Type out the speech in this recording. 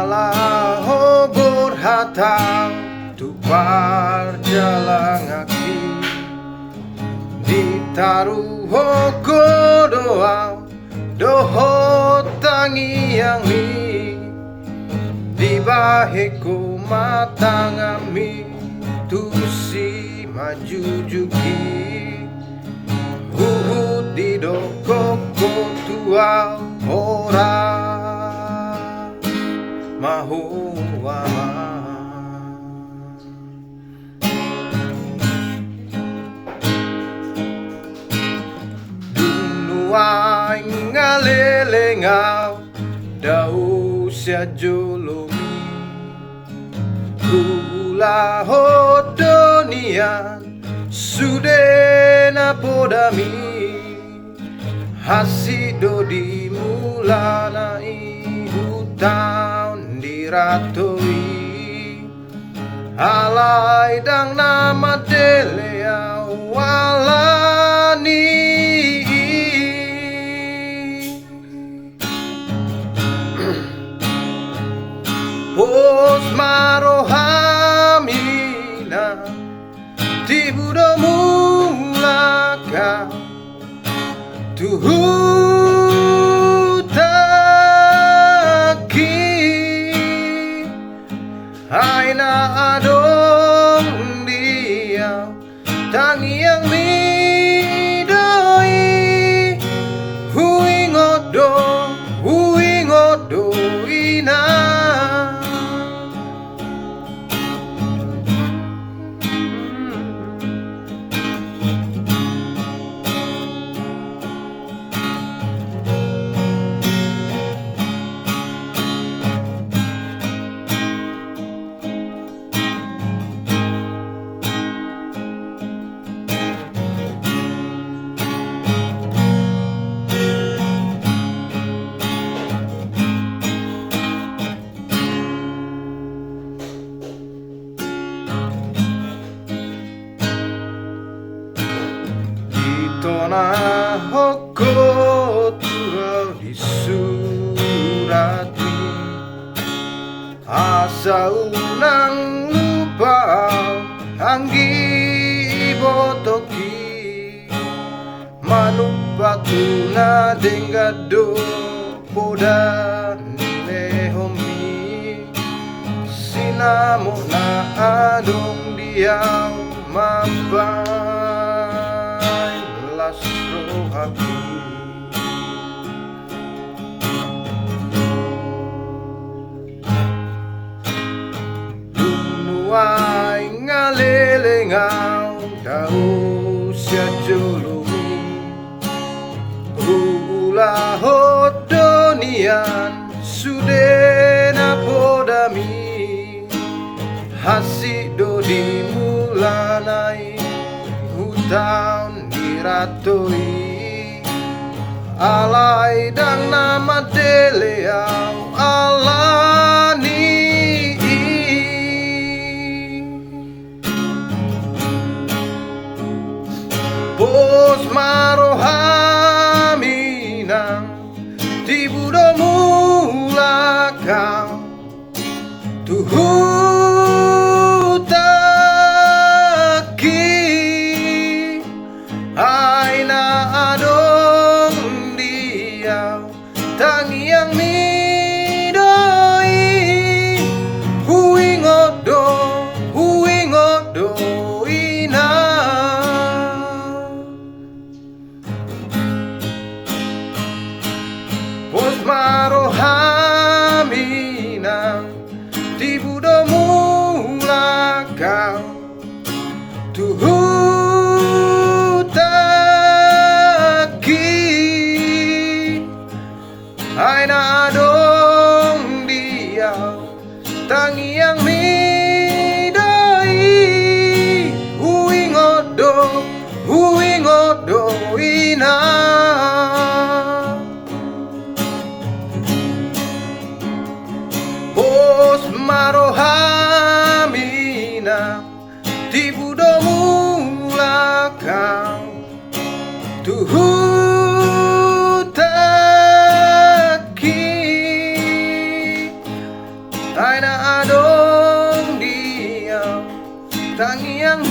Allah hobor hatang tu parjalang aki ditaruh hoko doa doho tangi yang ni di baheku matangami tu si maju juki uhud di doko tua ora mahu dunuai ngalelengau dau sia jolomi kula hodonian sudena podami hasido di mulanai hutang diratoi alai dang nama delea walani pos marohamina tibudo mulaka tuhutaki aina adong dia tangi yang midoi huingodo ina Tona hoko turau di suratmi asa unang lupa anggi botoki manupatuna dengado poda nehomi sinamo na adong diau mambai lasro hati dunuai ngalelengau dau sia jolomi ula hodonian sudena podami hasido di mulanai hutang diratoi alai dang nama deleau alani pos marohamina tibudo mulakau tuhutaki aina adong dia tangi yang midoi huingodo ina pos marohamina tibudo mulakau tuhutaki aina adong dia tangi yang midoi huingodo ina pos marohamina tibudo mulakau tuhutaki Tangi yang